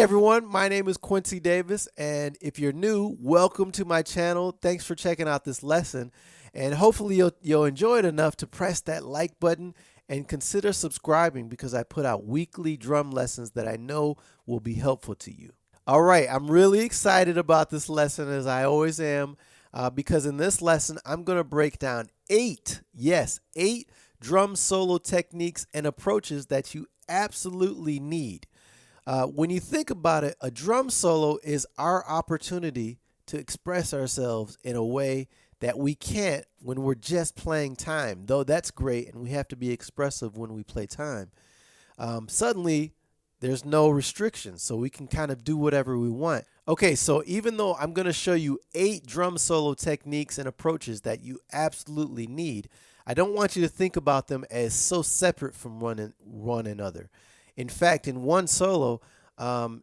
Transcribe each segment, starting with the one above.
everyone, my name is Quincy Davis, and if you're new, welcome to my channel. Thanks for checking out this lesson, and hopefully you'll enjoy it enough to press that like button and consider subscribing because I put out weekly drum lessons that I know will be helpful to you. All right, I'm really excited about this lesson, as I always am, because in this lesson, I'm going to break down eight drum solo techniques and approaches that you absolutely need. When you think about it, a drum solo is our opportunity to express ourselves in a way that we can't when we're just playing time, though that's great and we have to be expressive when we play time. Suddenly, there's no restrictions, so we can kind of do whatever we want. Okay, so even though I'm going to show you 8 drum solo techniques and approaches that you absolutely need, I don't want you to think about them as so separate from one another. In fact, in one solo,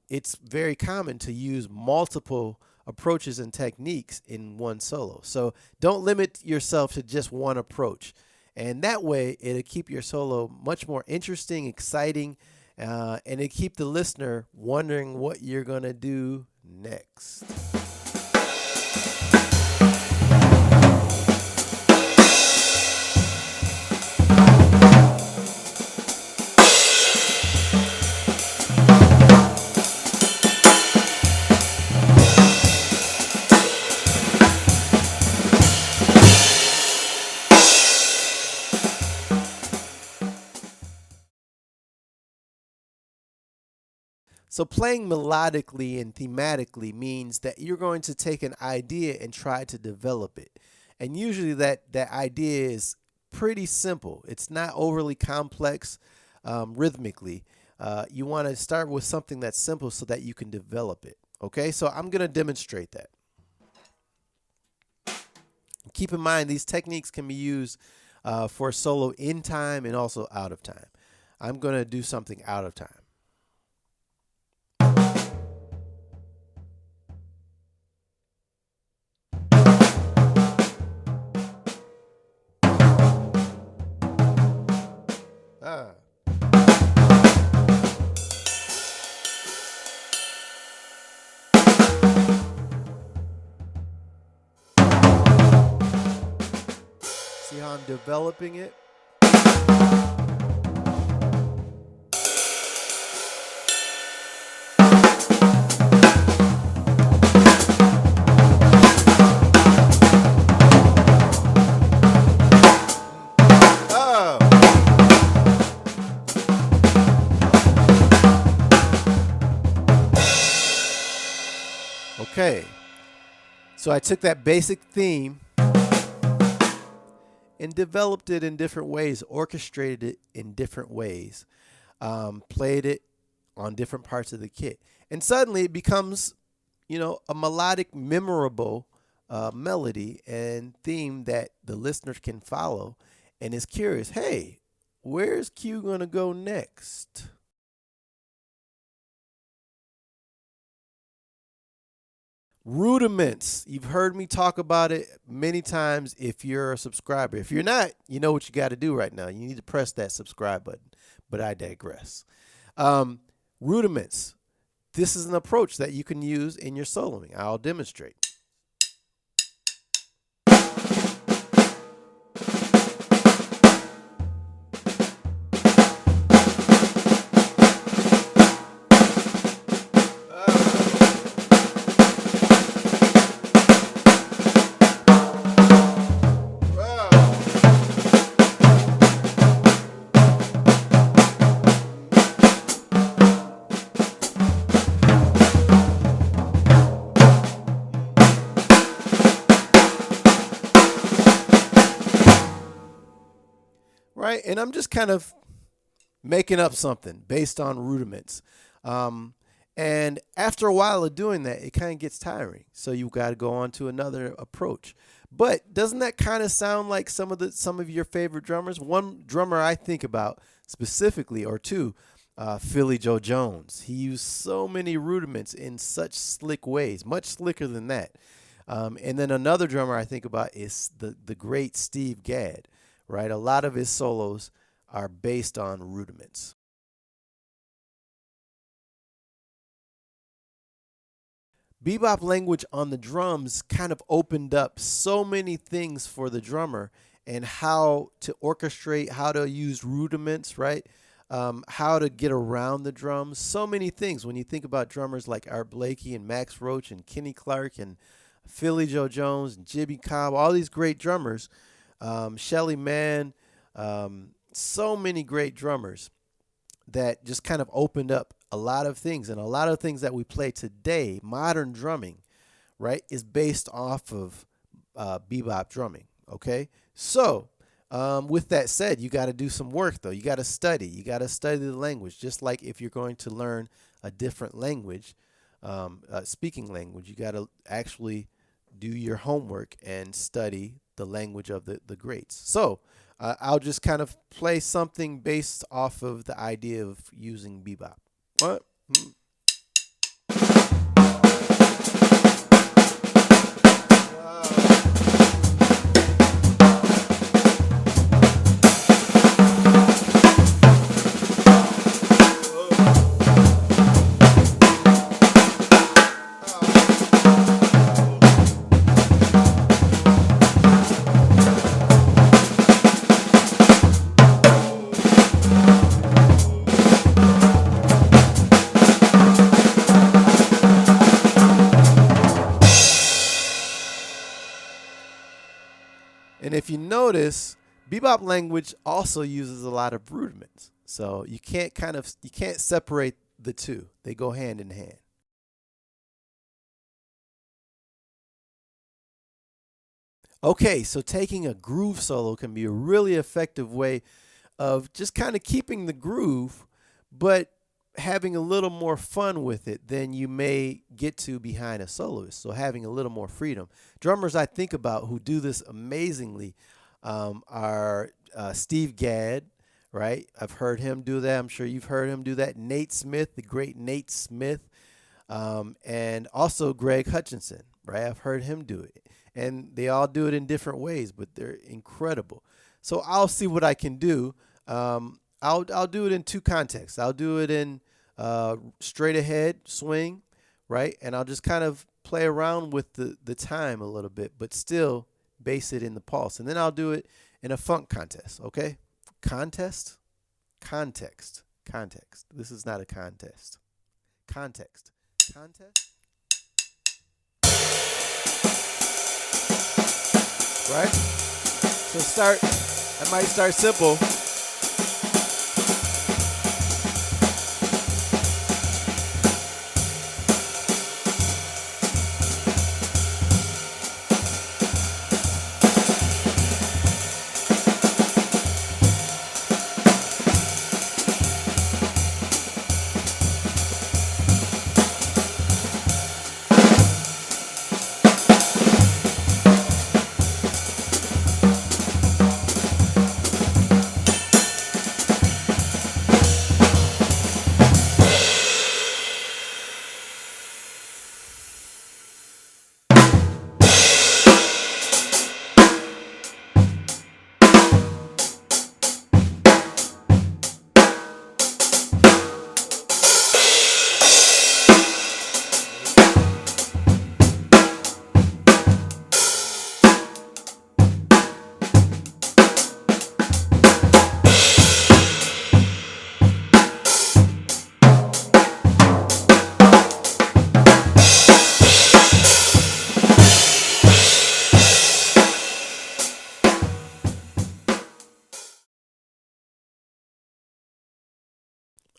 it's very common to use multiple approaches and techniques in one solo. So don't limit yourself to just one approach. And that way, it'll keep your solo much more interesting, exciting, and it'll keep the listener wondering what you're going to do next. So playing melodically and thematically means that you're going to take an idea and try to develop it. And usually that idea is pretty simple. It's not overly complex rhythmically. You want to start with something that's simple so that you can develop it. Okay, so I'm going to demonstrate that. Keep in mind, these techniques can be used for solo in time and also out of time. I'm going to do something out of time. See how I'm developing it? Okay, so I took that basic theme and developed it in different ways, orchestrated it in different ways, played it on different parts of the kit. And suddenly it becomes, a melodic, memorable melody and theme that the listener can follow and is curious, hey, where's Q going to go next? Rudiments. You've heard me talk about it many times if you're a subscriber. If you're not, you know what you got to do right now. You need to press that subscribe button, but I digress. Rudiments. This is an approach that you can use in your soloing. I'll demonstrate. Right, and I'm just kind of making up something based on rudiments. And after a while of doing that, it kind of gets tiring. So you've got to go on to another approach. But doesn't that kind of sound like some of your favorite drummers? One drummer I think about specifically, or two, Philly Joe Jones. He used so many rudiments in such slick ways, much slicker than that. And then another drummer I think about is the great Steve Gadd. Right, a lot of his solos are based on rudiments. Bebop language on the drums kind of opened up so many things for the drummer and how to orchestrate, how to use rudiments, right? How to get around the drums. So many things when you think about drummers like Art Blakey and Max Roach and Kenny Clark and Philly Joe Jones and Jimmy Cobb, all these great drummers, Shelly Manne, so many great drummers that just kind of opened up a lot of things. And a lot of things that we play today, modern drumming, right, is based off of bebop drumming, okay? So with that said, you got to do some work, though. You got to study. You got to study the language, just like if you're going to learn a different language, speaking language, you got to actually do your homework and study the language of the greats. So I'll just kind of play something based off of the idea of using bebop. What? And if you notice, bebop language also uses a lot of rudiments. So you can't separate the two. They go hand in hand. Okay, so taking a groove solo can be a really effective way of just kind of keeping the groove, but having a little more fun with it than you may get to behind a soloist. So having a little more freedom. Drummers I think about who do this amazingly are Steve Gadd, right? I've heard him do that. I'm sure you've heard him do that. Nate Smith, the great Nate Smith, and also Greg Hutchinson, right? I've heard him do it. And they all do it in different ways, but they're incredible. So I'll see what I can do. I'll do it in two contexts. I'll do it in straight ahead swing, right? And I'll just kind of play around with the time a little bit, but still base it in the pulse. And then I'll do it in a funk contest, okay? Contest, context, context. This is not a contest. Context, contest. Right? So I might start simple.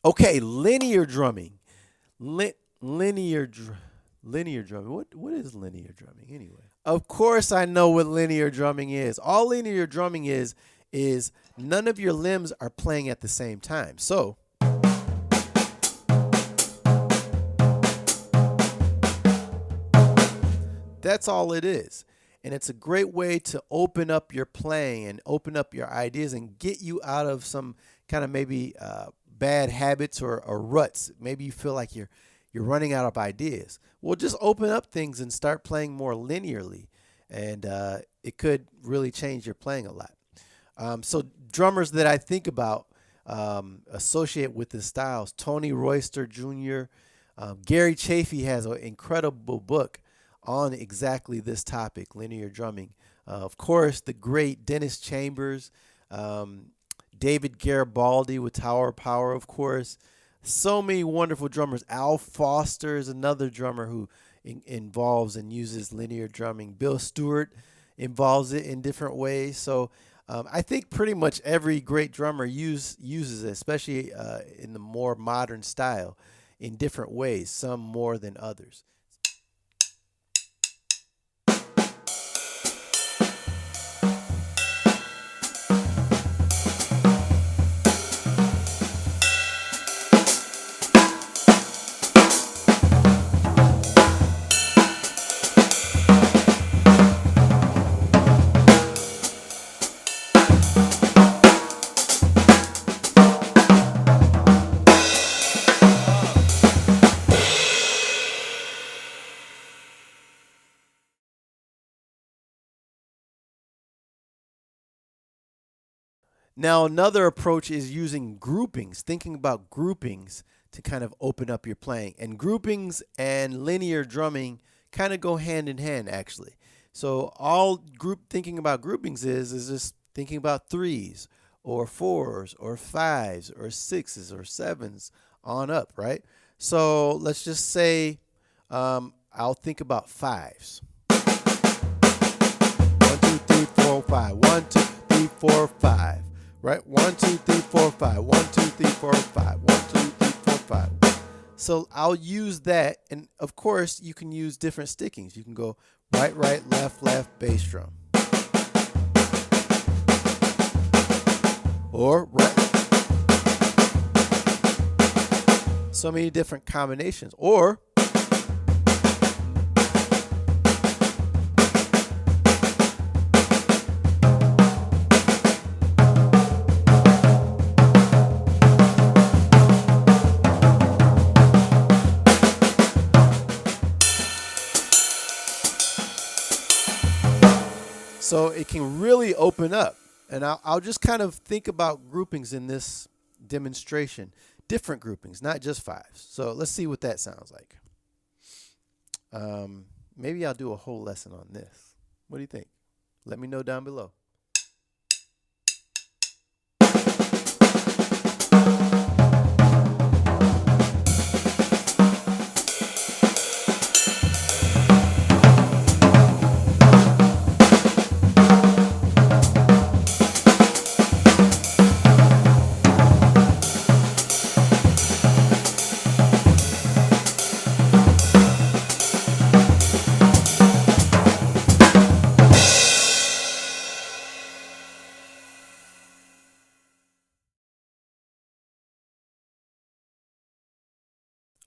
Okay, linear drumming. Linear drumming. What is linear drumming anyway? Of course I know what linear drumming is. All linear drumming is none of your limbs are playing at the same time. So that's all it is. And it's a great way to open up your playing and open up your ideas and get you out of some kind of maybe bad habits or ruts. Maybe you feel like you're running out of ideas. Well, just open up things and start playing more linearly, and it could really change your playing a lot. So drummers that I think about associate with the styles: Tony Royster Jr., Gary Chafee has an incredible book on exactly this topic, linear drumming. Of course, the great Dennis Chambers, um, David Garibaldi with Tower of Power, of course. So many wonderful drummers. Al Foster is another drummer who involves and uses linear drumming. Bill Stewart involves it in different ways. So I think pretty much every great drummer uses it, especially in the more modern style, in different ways, some more than others. Now, another approach is using groupings, thinking about groupings to kind of open up your playing. And groupings and linear drumming kind of go hand in hand, actually. So all group thinking about groupings is just thinking about threes or fours or fives or sixes or sevens on up, right? So let's just say I'll think about fives. 1, 2, 3, 4, 5. 1, 2, 3, 4, 5. Right? 1, 2, 3, 4, 5. 1, 2, 3, 4, 5. 1, 2, 3, 4, 5. So I'll use that. And of course, you can use different stickings. You can go right, right, left, left, bass drum. Or right. So many different combinations. Or so it can really open up. And I'll just kind of think about groupings in this demonstration. Different groupings, not just fives. So let's see what that sounds like. Maybe I'll do a whole lesson on this. What do you think? Let me know down below.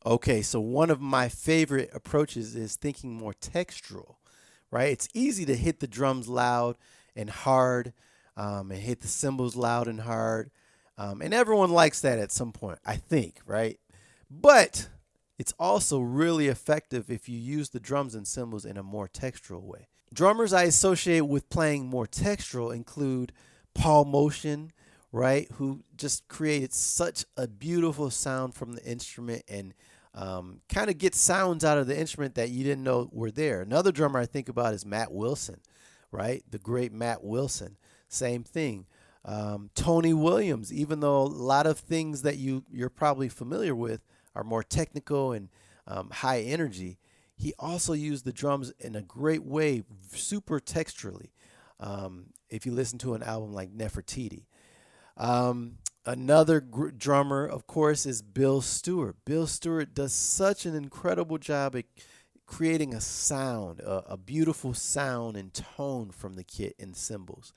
Okay, so one of my favorite approaches is thinking more textural, right? It's easy to hit the drums loud and hard, and hit the cymbals loud and hard. And everyone likes that at some point, I think, right? But it's also really effective if you use the drums and cymbals in a more textural way. Drummers I associate with playing more textural include Paul Motion, right? Who just created such a beautiful sound from the instrument and kind of get sounds out of the instrument that you didn't know were there. Another drummer I think about is Matt Wilson, right? The great Matt Wilson. Same thing. Tony Williams, even though a lot of things that you're probably familiar with are more technical and high energy, he also used the drums in a great way, super texturally. If you listen to an album like Nefertiti. Another drummer, of course, is Bill Stewart. Bill Stewart does such an incredible job at creating a sound, a beautiful sound and tone from the kit and cymbals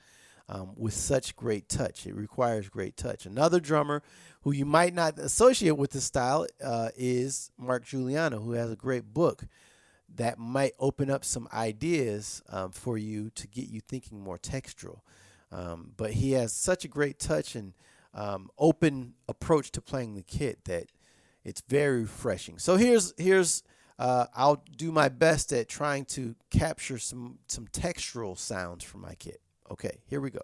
with such great touch. It requires great touch. Another drummer who you might not associate with this style is Mark Giuliano, who has a great book that might open up some ideas for you to get you thinking more textural. But he has such a great touch and open approach to playing the kit that it's very refreshing. So here's I'll do my best at trying to capture some textural sounds from my kit. Okay, here we go.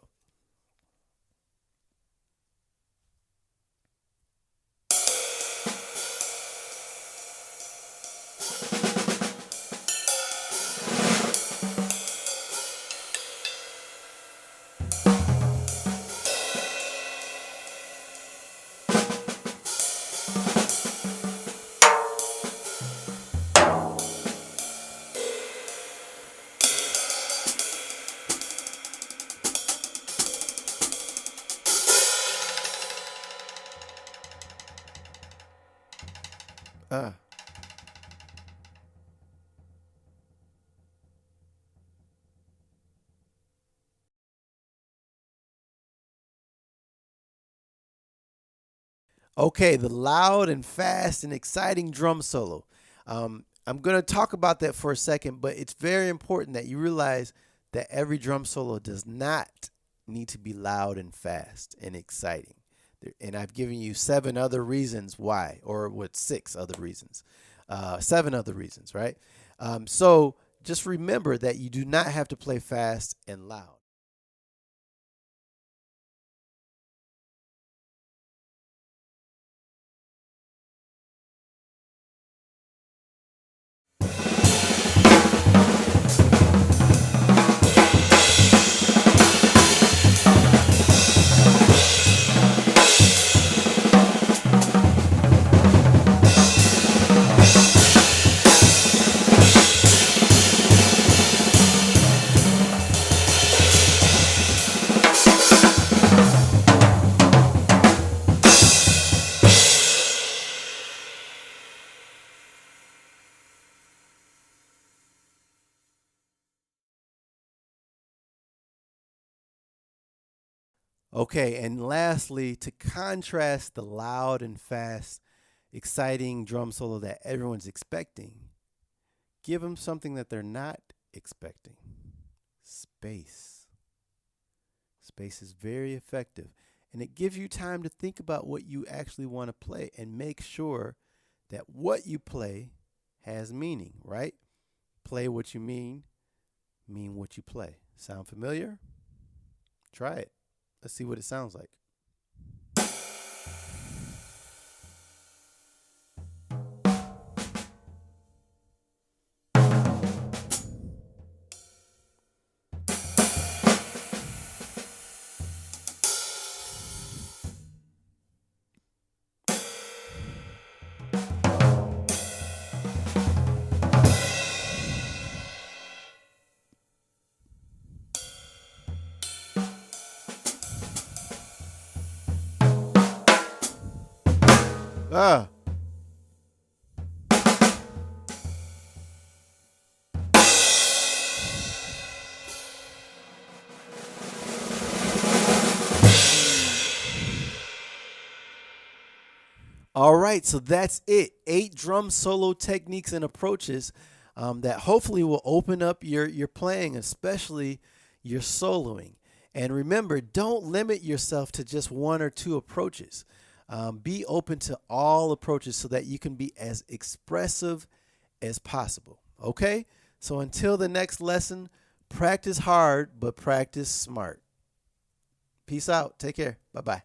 Okay, the loud and fast and exciting drum solo. I'm going to talk about that for a second, but it's very important that you realize that every drum solo does not need to be loud and fast and exciting. And I've given you 7 other reasons why, or what, 6 other reasons, 7 other reasons, right? So just remember that you do not have to play fast and loud. Okay, and lastly, to contrast the loud and fast, exciting drum solo that everyone's expecting, give them something that they're not expecting. Space. Space is very effective, and it gives you time to think about what you actually want to play and make sure that what you play has meaning, right? Play what you mean what you play. Sound familiar? Try it. Let's see what it sounds like. Ah. All right, so that's it. 8 drum solo techniques and approaches that hopefully will open up your playing, especially your soloing. And remember, don't limit yourself to just 1 or 2 approaches. Be open to all approaches so that you can be as expressive as possible. Okay? So until the next lesson, practice hard, but practice smart. Peace out. Take care. Bye-bye.